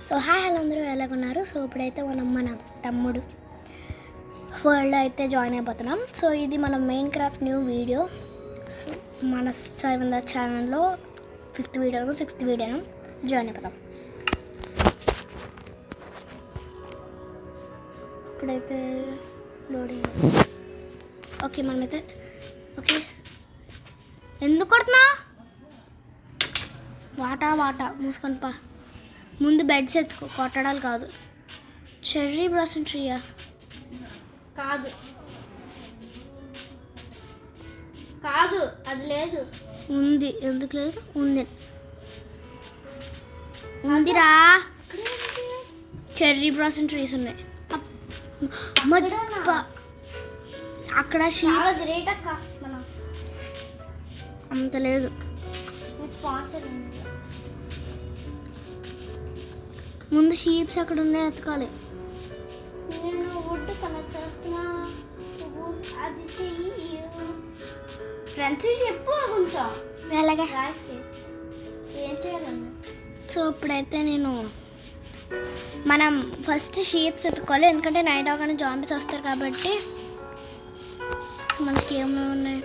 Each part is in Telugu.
సో హాయ్ హలో అందరూ ఎలాగున్నారు. సో ఇప్పుడైతే మనం మన తమ్ముడు వరల్డ్ అయితే జాయిన్ అయిపోతున్నాం. సో ఇది మన main craft new video. So మన 7th ఛానల్లో 5th వీడియోను 6th వీడియోను జాయిన్ అయిపోతాం. ఇప్పుడైతే లోడింగ్. ఓకే మనమైతే ఓకే ఎందుకు కొడుతున్నా వాటా మూసుకొని పా. ముందు బెడ్స్ ఎత్తుకో, కొట్టడాలు కాదు. చెర్రీ బ్లాసమ్ ట్రీయా కాదు అది లేదు. ఉంది. ఎందుకు లేదు? ఉందిరా. చెర్రీ బ్లాసమ్ ట్రీస్ ఉన్నాయి అక్కడ. గ్రేట్ అక్క, మనం అంత లేదు. స్పాన్సర్ ముందు షీప్స్ అక్కడ ఉన్నాయి, ఎత్తుకోవాలి. నేను వుడ్ కనెక్ట్ చేస్తున్నా. అది ఫ్రెండ్స్ చెప్పు కొంచెం ఎలాగే ఏం చేయాలండి. సో ఇప్పుడైతే మనం ఫస్ట్ షీప్స్ ఎత్తుకోవాలి, ఎందుకంటే నైట్ అవగానే జాంబీస్ వస్తారు కాబట్టి. సో మనకి ఏమేమి ఉన్నాయి?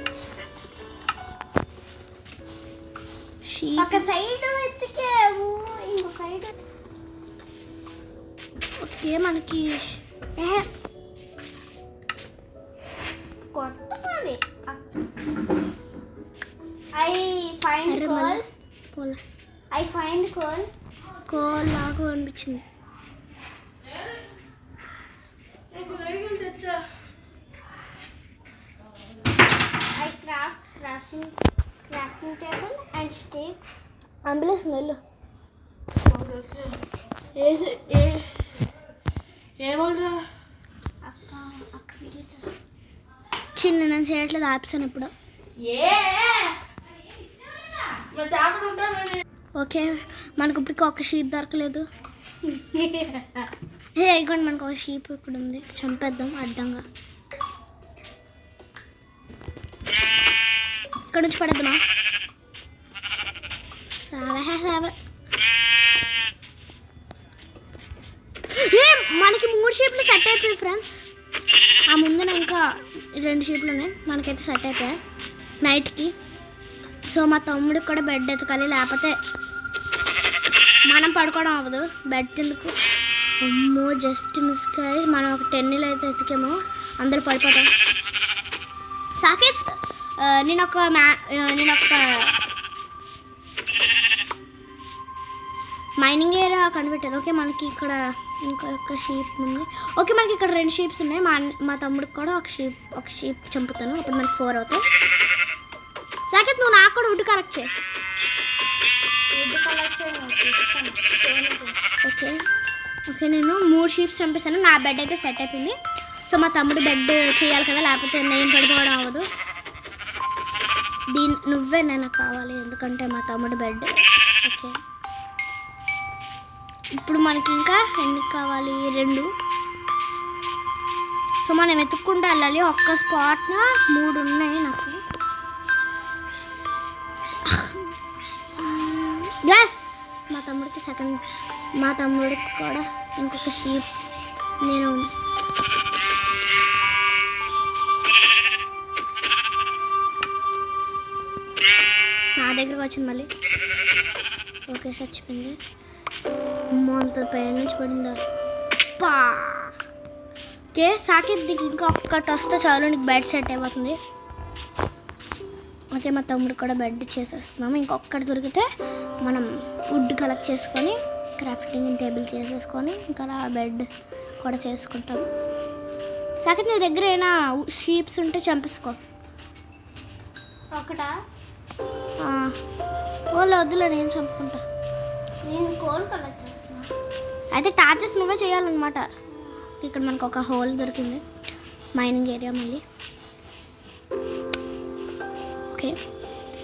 ఒక సైడ్ ఎత్తికేవు, ఇంకో సైడ్. ఓకే మనకి కొట్టవాలి. ఐ ఫైండ్ కోల్ లాగా అనిపించింది. I crafting table and sticks. Ambulance వెళ్ళు. చిన్న నేను చేయట్లేదు, ఆప్షన్ ఇప్పుడు. ఓకే మనకు ఇప్పటికి ఒక షీప్ దొరకలేదు. ఇదిగోండి మనకు ఒక షీప్ ఇక్కడ ఉంది, చంపేద్దాం అడ్డంగా. ఇక్కడ నుంచి పడేద్దామా? సావే మనకి 3 షీప్లు సెట్ అయిపోయాయి ఫ్రెండ్స్. ఆ ముందున ఇంకా 2 షీప్లు ఉన్నాయి, మనకైతే సెట్ అయిపోయాయి నైట్కి. సో మా తమ్ముడికి కూడా బెడ్ ఎత్తుకాలి, లేకపోతే మనం పడుకోవడం అవ్వదు. బెడ్ ఎందుకు? అమ్మో జస్ట్ మిస్గా మనం ఒక 10 అయితే ఎత్తుకేమో అందరూ పడిపోతాం. సాకేత్ నేను ఒక మైనింగ్ ఏరియా కనిపెట్టాను. ఓకే మనకి ఇక్కడ ఇంకొక షీప్ ఉంది. ఓకే మనకి ఇక్కడ 2 షీప్స్ ఉన్నాయి. మా తమ్ముడికి కూడా ఒక షీప్ చంపుతాను, అప్పుడు మనకి 4 అవుతాయి. సాకేత్ నువ్వు నాకు కూడా వుడ్ కలెక్ట్ చేయి. ఓకే నేను 3 షీప్స్ చంపేసాను. నా బెడ్ అయితే సెట్ అయిపోయింది. సో మా తమ్ముడు బెడ్ చేయాలి కదా, లేకపోతే నేను పడిపోవడం అవ్వదు. నువ్వే నాకు కావాలి, ఎందుకంటే మా తమ్ముడు బెడ్. ఓకే ఇప్పుడు మనకి ఇంకా ఎన్ని కావాలి? 2. సో మనం వెతుక్కుంటూ వెళ్ళాలి. ఒక్క స్పాట్న 3 ఉన్నాయి నాకు. ఎస్ మా తమ్ముడికి కూడా ఇంకొక షీప్. నేను నా దగ్గరకు వచ్చింది మళ్ళీ. ఓకే చచ్చిపోయింది. అమ్మో అంత పైన నుంచి పడిందా? పా. ఓకే సాకేత్ నీకు ఇంకా ఒక్కటి వస్తే చాలు, నీకు బెడ్ సెట్ అయిపోతుంది. ఓకే మా తమ్ముడు కూడా బెడ్ చేసేస్తున్నాము. ఇంకొక్కటి దొరికితే మనం వుడ్ కలెక్ట్ చేసుకొని క్రాఫ్టింగ్ టేబుల్ చేసేసుకొని ఇంకా అలా బెడ్ కూడా చేసుకుంటాం. సాకేత్ నీ దగ్గర ఏమైనా షీప్స్ ఉంటే చంపేసుకో. ఒకటా? వద్దులే నేను చంపుకుంటా. నేను కోల్ కలెక్ట్ చేస్తున్నా. అయితే టార్చెస్ నువ్వే చేయాలన్నమాట. ఇక్కడ మనకు ఒక హోల్ దొరికింది, మైనింగ్ ఏరియా మళ్ళీ. ఓకే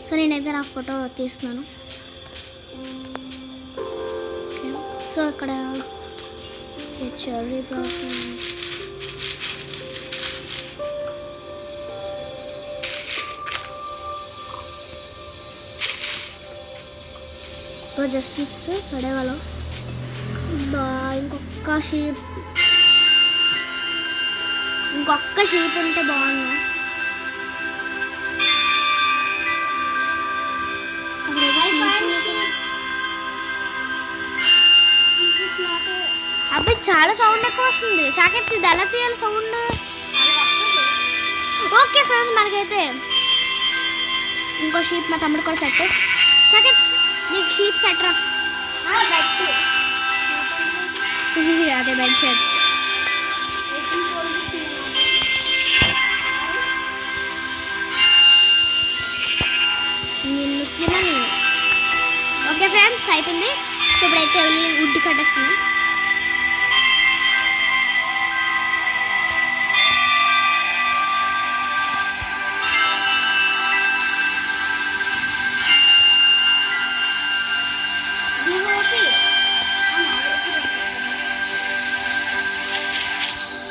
సో నేనైతే నా ఫోటో తీస్తున్నాను. ఓకే సో ఇక్కడ చెర్రీ బ్లాసమ్. तो जस्ट मिस पड़े वालों ఇంకొక షీప్ ఉంటే బాగుంది. అబ్బాయి చాలా సౌండ్ ఎక్కువ వస్తుంది. సాకెట్ ఇది ఎలా తీయాలి సౌండ్? ఓకే ఫ్రెండ్స్, మనకైతే ఇంకో షీప్ మా తమ్ముడు కూడా సెట్. సాకెట్ నీకు షీప్ సెట్ రా. అదే బెడ్ షీట్. నేను ఓకే ఫ్రెండ్స్ అయిపోయింది. సో ఇప్పుడైతే వెళ్ళి వుడ్ కట్టేసుకున్నాం.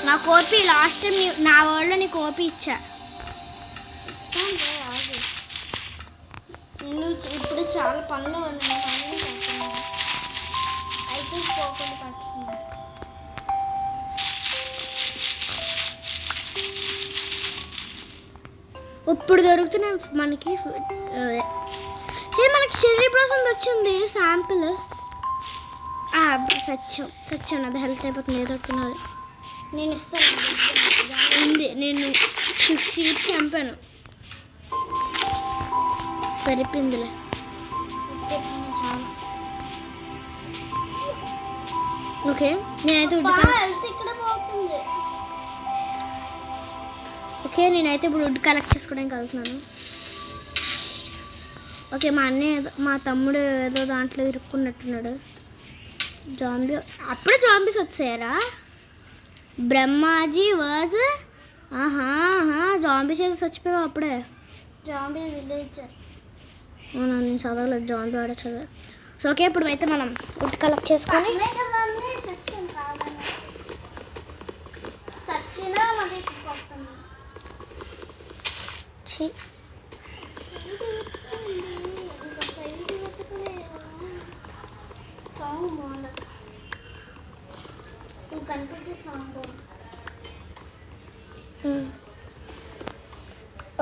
నా కోపి లాస్ట్ టైం నా వరల్డ్లో నీ కోపి ఇచ్చా. నేను ఇప్పుడు చాలా పనులు ఉన్నాయి. అయితే పోకుండా పట్టుకున్నా. ఇప్పుడు దొరుకుతున్నాయి మనకి. మనకి చెర్రీ బ్లాసమ్ వచ్చింది శాంపుల్. సత్యం అది హెల్త్ అయిపోతుంది. ఏదో తినాలి. నేను ఇస్తాను ఉంది. నేను 6 షీప్స్ చంపాను. సరిపోయిందిలే. ఓకే నేనైతే ఇప్పుడు వుడ్ కలెక్ట్ చేసుకోవడానికి వెళ్తున్నాను. ఓకే మా తమ్ముడు ఏదో దాంట్లో ఇరుక్కున్నట్టున్నాడు. అప్పుడే జాంబీస్ వచ్చాయరా? బ్రహ్మాజీ వాజ్ జాంబీస్ చేసి చచ్చిపోయావు అప్పుడే. Zombies villager. అవునా, నేను చదవలేదు. జాంబీ ఆడ చదివా. సో ఓకే ఇప్పుడు అయితే మనం వుడ్ కలెక్ట్ చేసుకొని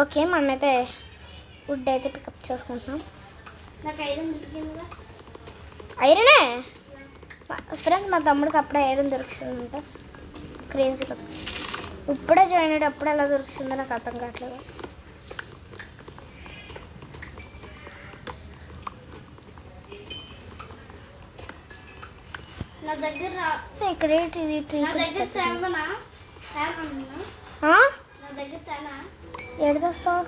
ఓకే మనమైతే వుడ్ అయితే పికప్ చేసుకుంటున్నాం. నాకు ఐరన్ దొరికిందిగా. ఐరనే ఫ్రెండ్స్, మా తమ్ముడికి అప్పుడే ఐరన్ దొరికిస్తుందంట. క్రేజీ కదా. ఇప్పుడే జాయిన్ అయ్యి అప్పుడే ఎలా దొరికిస్తుందో నాకు అర్థం కావట్లేదు. నా దగ్గర ఇక్కడ ఏడుదొస్తావు?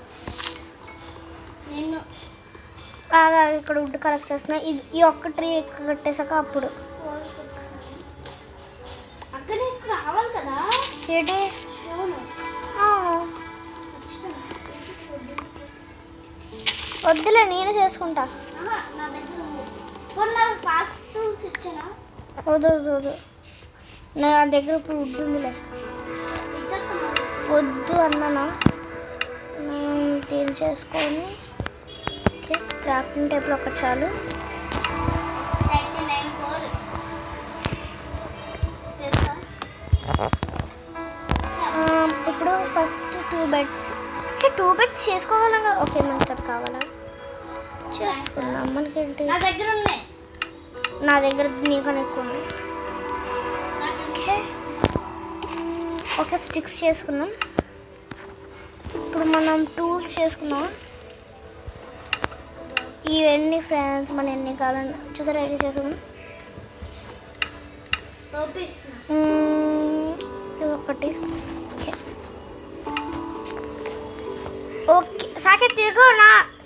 నేను ఇక్కడ వుడ్ కలెక్ట్ చేస్తున్నా. ఈ ఒక్క ట్రీ కట్టేసాక అప్పుడు అక్కడ రావాలి కదా. ఏంటి వద్దులే, నేనే చేసుకుంటా. నా దగ్గర ఫాస్ట్ టూల్స్ ఇచ్చానా? వద్దు నా దగ్గర ఇప్పుడు వుడ్ ఉందిలే. వద్దు అన్నానా? నేను దీన్ని చేసుకొని ఓకే క్రాఫ్టింగ్ టైప్లో ఒకటి చాలు. ఇప్పుడు ఫస్ట్ 2 బెడ్స్ చేసుకోగలం కదా. ఓకే మనకి అది కావాలా? చేసుకుందాం. మనకేంటి నా దగ్గర నీకన్నా ఎక్కువ ఉంది. ఓకే స్టిక్స్ చేసుకుందాం. ఇప్పుడు మనం టూల్స్ చేసుకుందాం. ఇవన్నీ ఫ్రెండ్స్ మనం ఎన్ని కావాలని చూసారా రెడీ చేసుకుందాం. ఇది ఒకటి. ఓకే సాకేత్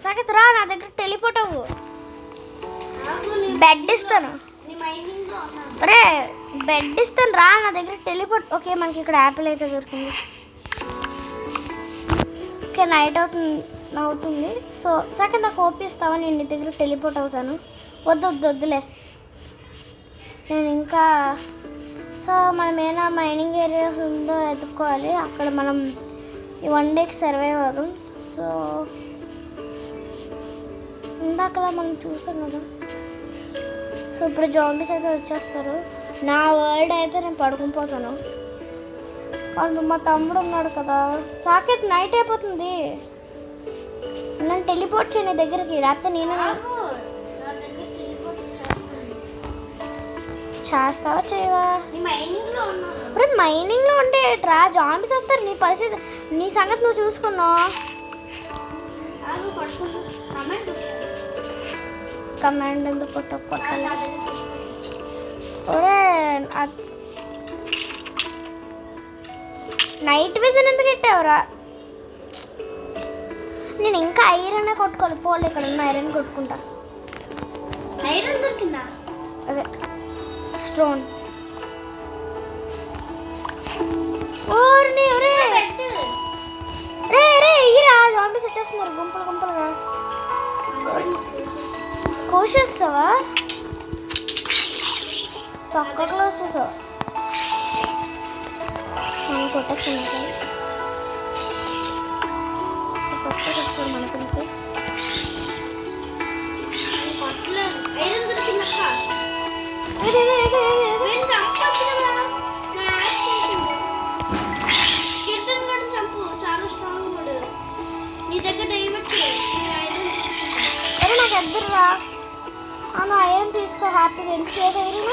సాకేత్ రా, నా దగ్గర టెలిపోర్ట్ అవ్వు. బెడ్ ఇస్తాను. అరే బెడ్ ఇస్తాను రా, నా దగ్గర టెలిపోర్ట్. ఓకే మనకి ఇక్కడ యాపిల్ అయితే దొరికింది. ఓకే నైట్ అవుతుంది. సో సెకండ్ నాకు ఓపిస్తావా? నేను నీ దగ్గర టెలిపోర్ట్ అవుతాను. వద్దులే. నేను ఇంకా సో మనం ఏమైనా మైనింగ్ ఏరియాస్ ఉందో ఎత్తుక్కోవాలి. అక్కడ మనం ఈ 1 డేకి సర్వైవ్ అవ్వదు. సో ఇందాకలా మనం చూసాం కదా. సో ఇప్పుడు జాంబీస్ అయితే వచ్చేస్తారు. నా వరల్డ్ అయితే నేను పడుకుని పోతాను. వాళ్ళు మా తమ్ముడు ఉన్నాడు కదా. సాకేత్ నైట్ అయిపోతుంది. నన్ను టెలిపోర్ట్ చేయ నీ దగ్గరికి. రాత్రి నేను ఆగు. నా దగ్గర టెలిపోర్ట్ చేస్తాను. చేస్తావా చేయవా? నీ మైండ్లో ఉన్నాను. ఇప్పుడు మైనింగ్లో ఉంటే ట్రా జాంబీస్ వస్తారు. నీ పరిస్థితి నీ సంగతి నువ్వు చూసుకున్నావు. ఆగు పడుకుంటా. కమెంట్ కమాండ్ ఎందుకు కొట్టాలి? నా దగ్గర ఒరే నైట్ విజన్ ఎందుకు పెట్టావురా? నేను ఇంకా ఐరన్ కొట్టుకోవాలి. పోలే ఇక్కడ ఉన్న ఐరన్ కొట్టుకుంటా. ఐరన్ దొరికిందా? అదే స్టోన్. ఓర్ని ఒరే పెట్టు. రే రే ఇరా జాంబీస్ వచ్చేస్తున్నారు గుంపులు గుంపులుగా. కోసేస్తావా? తక్కువ క్లోజ్ చేసావు. మనం కొట్టేస్తున్నాం ఫ్రెండ్స్. ఫస్ట్ వస్తుంది మనకి. నేను కొట్టలేదు. ఐరన్ దొరికిందక్క. ఏదే నేను చంపొచ్చు కదా. నా యాక్స్ అయిపోయింది. స్కెల్టన్ కూడా చంపు. చాలా స్ట్రాంగ్ వాడు. నీ దగ్గర డైవర్ట్ చేయి. నేను ఐరన్ తీసుకుంటాను. అరే నాకు ఎద్దరురా. అవును ఐరన్ తీసుకో హ్యాపీగా. ఎందుకు ఏది ఐరన్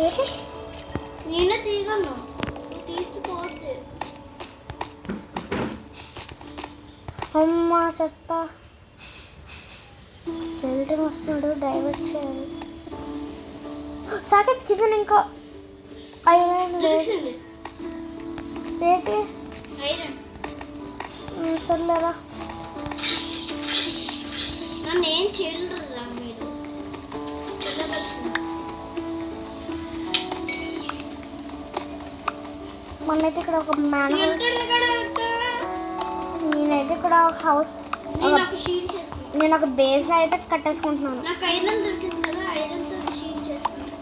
ఏది? నేనే తీయగలను. తీసుకోవద్దు. అమ్మా చెత్త. వెళ్ళటం వస్తున్నాడు. డైవర్ట్ చేయాలి. సాకెత్ కింద ఇంకా ఐరన్ లేదు. తెలిసింది ఏంటి? ఐరన్. సర్లేరా. నన్ను ఏం చేయలేరురా మీరు. వెళ్ళవచ్చింది. మొన్నైతే ఇక్కడ ఒక మ్యాన్. స్కెల్టన్ కూడా వద్దా? నేనైతే ఇక్కడ ఒక హౌస్ నేను నాకు షీల్డ్ చేసుకుంటాను. నేను ఒక బేస్ అయితే కట్టేసుకుంటున్నాను. నాకు ఐరన్ దొరికింది కదా. ఐరన్తో షీల్డ్ చేసుకుంటాను.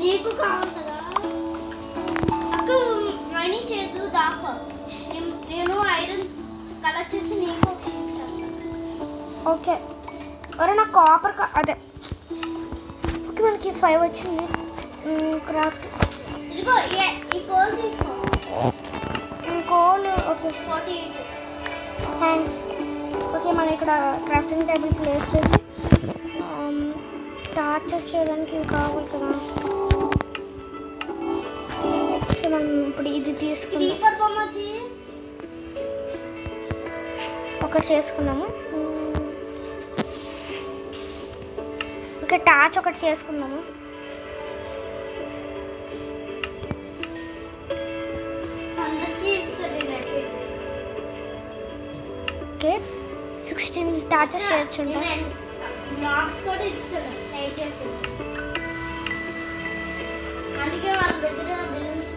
నీకు కావాలి కదా అక్క. మైనింగ్ చేయొద్దు. దాకా నేను ఐరన్ కలెక్ట్ చేసి నీకు ఒక షీల్డ్ చేస్తాను. ఓకే. ఒరే నాకు కాపర్ అదే ఓకే. మనకి 5 వచ్చింది. క్రాఫ్ట్ ఇదిగో ఈ కోల్ తీసుకో. కోల్. ఓకే 48. థ్యాంక్స్. ఓకే మనం ఇక్కడ క్రాఫ్టింగ్ టేబుల్ ప్లేస్ చేసి టార్చెస్ చేయడానికి ఇవి కావాలి కదా. ఓకే మనం ఇప్పుడు ఇది తీసుకున్నాం. క్రీపర్ బొమ్మది. ఒకటి చేసుకున్నాము. ఓకే టార్చ్ ఒకటి చేసుకున్నాము. అందరికీ ఇస్తుంది నెట్. ఓకే 16 టార్చెస్ చేయొచ్చు. మార్క్స్ కూడా ఇస్తాడు. అందుకే వాళ్ళ దగ్గర బిల్లింగ్స్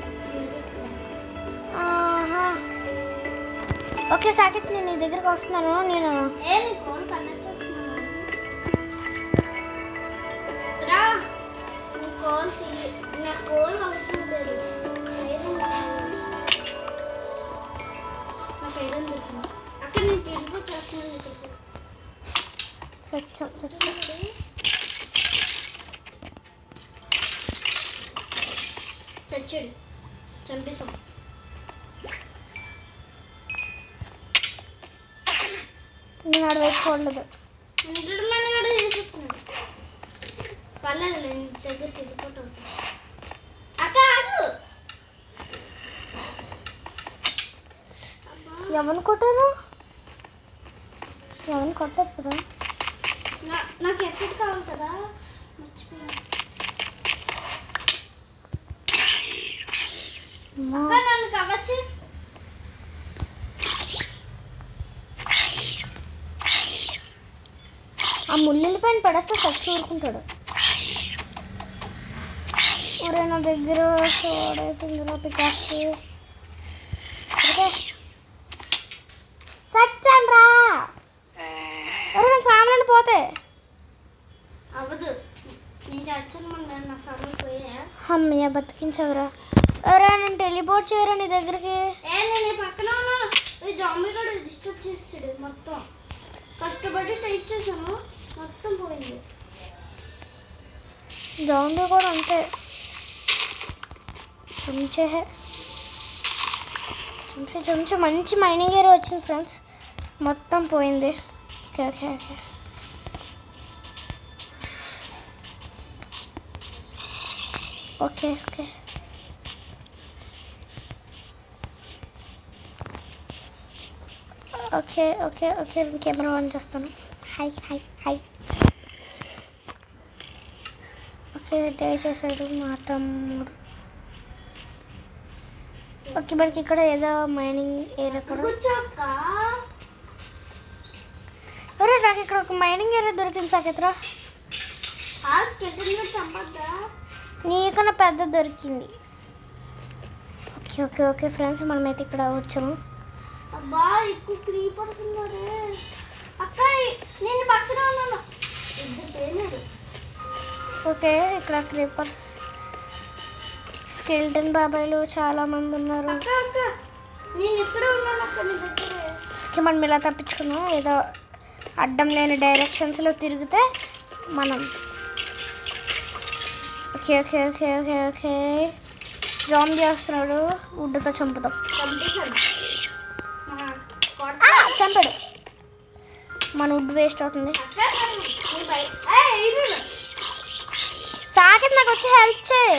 ఇస్తాను. ఓకే సాకేత్ నేను నీ దగ్గరికి వస్తున్నాను. నేను ఏ నీ కోల్ కనెక్ట్ చేస్తున్నాను. రా నీ కోల్ నా కోల్ అవసరం లేదు. ఐరన్ నాకు ఐరన్ దొరికింది. అక్కడ నేను తిరిగి చేస్తున్నాను. సచ్చం చచ్చాడు. చంపేశాం. నేను అడవైపు చూడలేదు. ఇంటర్మన్ కూడా చేసేస్తున్నాడు. పర్లేదు నేను దగ్గర తిరిగిపోతూ అవుతాను. అక్క ఆగు. ఎవరిని కొట్టాను? ఎవరిని కొట్టదు కదా. నాకు ఎఫెక్ట్ కావాలి కదా. మర్చిపోయాను. అక్క నన్ను కావచ్చు. ఆ ముళ్ళుల పైన పడేస్తే సచ్చి ఊరుకుంటాడు. ఊరే నా దగ్గర సోడైతుందిరా పికాక్స్. చచ్చాను రా. ఎవరు నా సామాన్లు పోతే అవ్వదు. నేను చచ్చాను. మన నా సమయం పోయా. అమ్మయ్య బతికించవరా. ఎవరా నన్ను టెలిపోర్ట్ చేయరా నీ దగ్గరికి. నేను పక్కన ఉన్నాను. ఈ జాంబీ కూడా డిస్టర్బ్ చేస్తాడు. మొత్తం కష్టపడి టైప్ చేశాను. మొత్తం పోయింది. జాంబీ కూడా అంతే. చెంచే మంచి మైనింగ్ ఏరియా వచ్చింది ఫ్రెండ్స్. మొత్తం పోయింది. Okay okay okay okay okay okay okay okay camera on చేస్తాను. Hi hi hi. ఓకే డే చేశాడు మా తమ్ముడు. ఓకే మనకి ఇక్కడ ఏదో మైనింగ్ ఏరియా కూడా. అరే నాకు ఇక్కడ ఒక మైనింగ్ ఏరియా దొరికింది సాకేత్రా. నీకన్నా పెద్ద దొరికింది. ఓకే ఓకే ఓకే ఫ్రెండ్స్ మనమైతే ఇక్కడ వచ్చాము. అబ్బా ఎక్కువ క్రీపర్స్ ఉన్నారే అక్క. నేను పక్కన ఉన్నాను. ఓకే ఇక్కడ క్రీపర్స్ స్కెల్టన్ బాబాయ్లు చాలా మంది ఉన్నారు. నేను ఎక్కడే ఉన్నాను అక్క నీ దగ్గర. ఓకే మనం ఇలా తప్పించుకున్నాం. ఏదో అడ్డం లేని డైరెక్షన్స్లో తిరిగితే మనం. Okay okay okay okay okay jam చేస్తున్నాడు. వుడ్తో చంపుతాం. చంపాడు. మన వుడ్ వేస్ట్ అవుతుంది. సాకెట్ నాకు వచ్చి హెల్ప్ చేయి.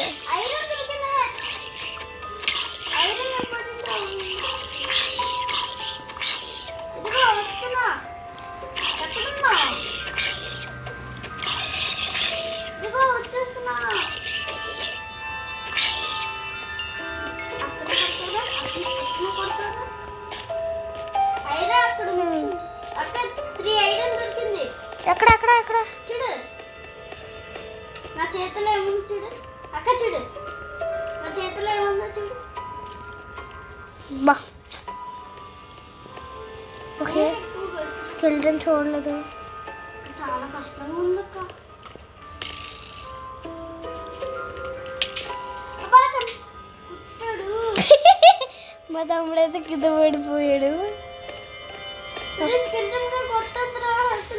ఎక్కడ ఎక్కడ ఎక్కడ చూడు నా చేతిలో ఏముంది చూడు అక్క. చూడు నా చేతిలో ఏముందో చూడు. బా ఓకే స్కెల్టన్ చూడలేదు. చాలా కష్టంగా ఉంది అక్క. మా తమ్ముడు అయితే కింద పడిపోయాడు.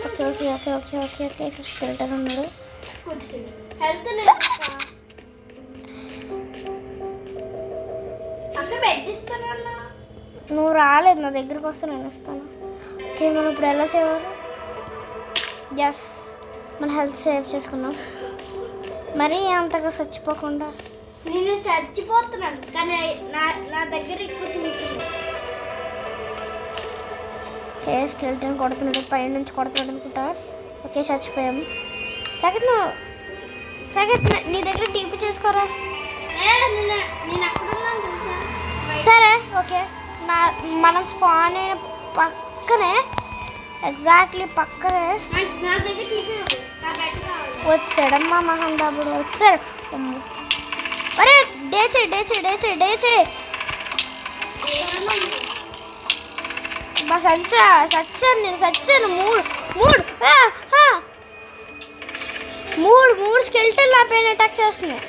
Okay okay okay okay okay okay ఇక్కడ స్కెల్టన్ ఉన్నాడు. నువ్వు రాలేదు నా దగ్గరికి వస్తే నేను ఇస్తాను. ఓకే మనం ఇప్పుడు ఎలా సేవ్ ఎస్ మన హెల్త్ సేవ్ చేసుకున్నాం. మరీ అంతగా చచ్చిపోకుండా. నేను చచ్చిపోతున్నాను కానీ నా దగ్గర ఎక్కువ చూసింది. ఓకే స్కెల్టన్ కొడుతున్నాడు. పైన నుంచి కొడుతున్నాడు అనుకుంటా. ఓకే చచ్చిపోయాము. సాకెట్ నీ దగ్గర టీపీ చేసుకోరా. సరే ఓకే మనం స్పాన్ అయిన పక్కనే ఎగ్జాక్ట్లీ పక్కనే వచ్చాడమ్మా మహంబాబుడు వచ్చాడు. అరే డే చేయి మా సచ్చాను. మూడు స్కెల్టన్ నా పైన అటాక్ చేస్తున్నాయి.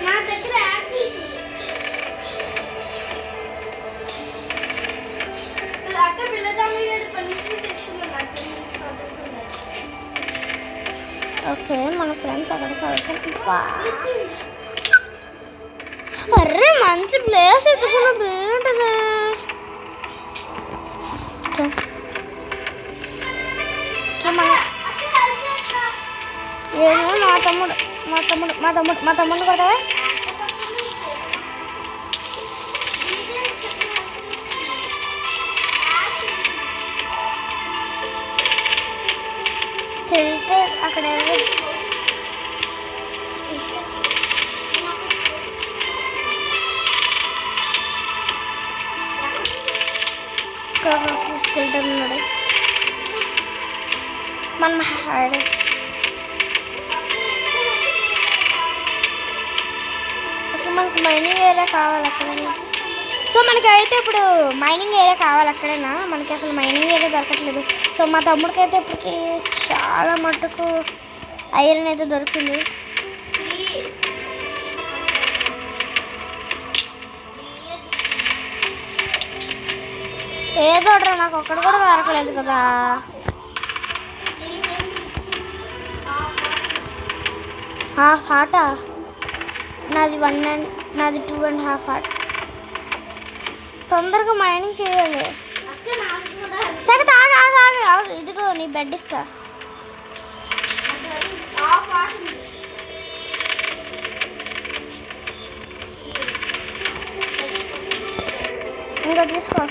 నా దగ్గర అక్క పిల్లదాన్ని పనిష్మెంట్ ఇస్తున్నాను. ఓకే మన ఫ్రెండ్స్ అక్కడికి వెళ్తాం. అర్రే మంచి ప్లేస్ ఎత్తుకున్న బాగుంటుందా. ఏమో మా తమ్ముడు కొడతావా. అక్కడ స్కెల్టన్ ఉన్నాడు. మనం మనకి మైనింగ్ ఏరియా కావాలి అక్కడైనా. సో మనకి అయితే ఇప్పుడు మైనింగ్ ఏరియా కావాలి అక్కడైనా. మనకి అసలు మైనింగ్ ఏరియా దొరకట్లేదు. సో మా తమ్ముడికి అయితే ఇప్పటికి చాలా మట్టుకు ఐరన్ అయితే దొరికింది. ఏదో నాకు ఒక్కడు కూడా దొరకలేదు కదా. హాఫ్ హార్టా? నాది 2.5 హార్ట్. తొందరగా మైనింగ్ చేయాలి. చక్కత ఆగు. ఇదిగో నీ బెడ్ ఇస్తా. ఇంకా తీసుకో.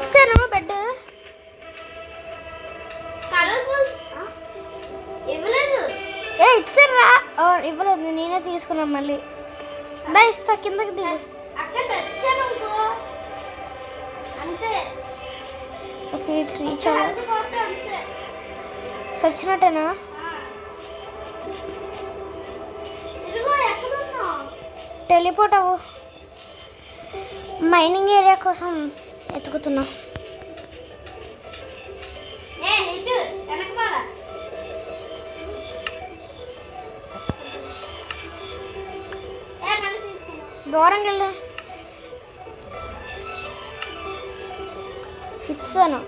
ఇస్తాను బెడ్. ఇచ్చారా? ఇవ్వలేదు, నేనే తీసుకున్నాను. మళ్ళీ దా ఇస్తా, కిందకి దిగు. ఓకే, ట్రీ చాలా సచ్చినట్టేనా? టెలిపోర్ట్ అవ్వు. మైనింగ్ ఏరియా కోసం ఎతుకుతున్నా. దూరంగా వెళ్ళు. ఇచ్చాను.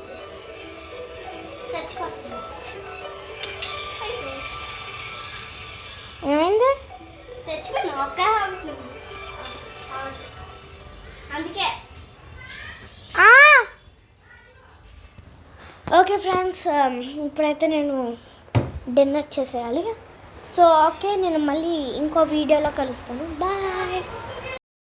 ఏమైంది? అందుకే ఓకే ఫ్రెండ్స్, ఇప్పుడైతే నేను డిన్నర్ చేసేయాలి. సో ఓకే, నేను మళ్ళీ ఇంకో వీడియోలో కలుస్తాను. బాయ్.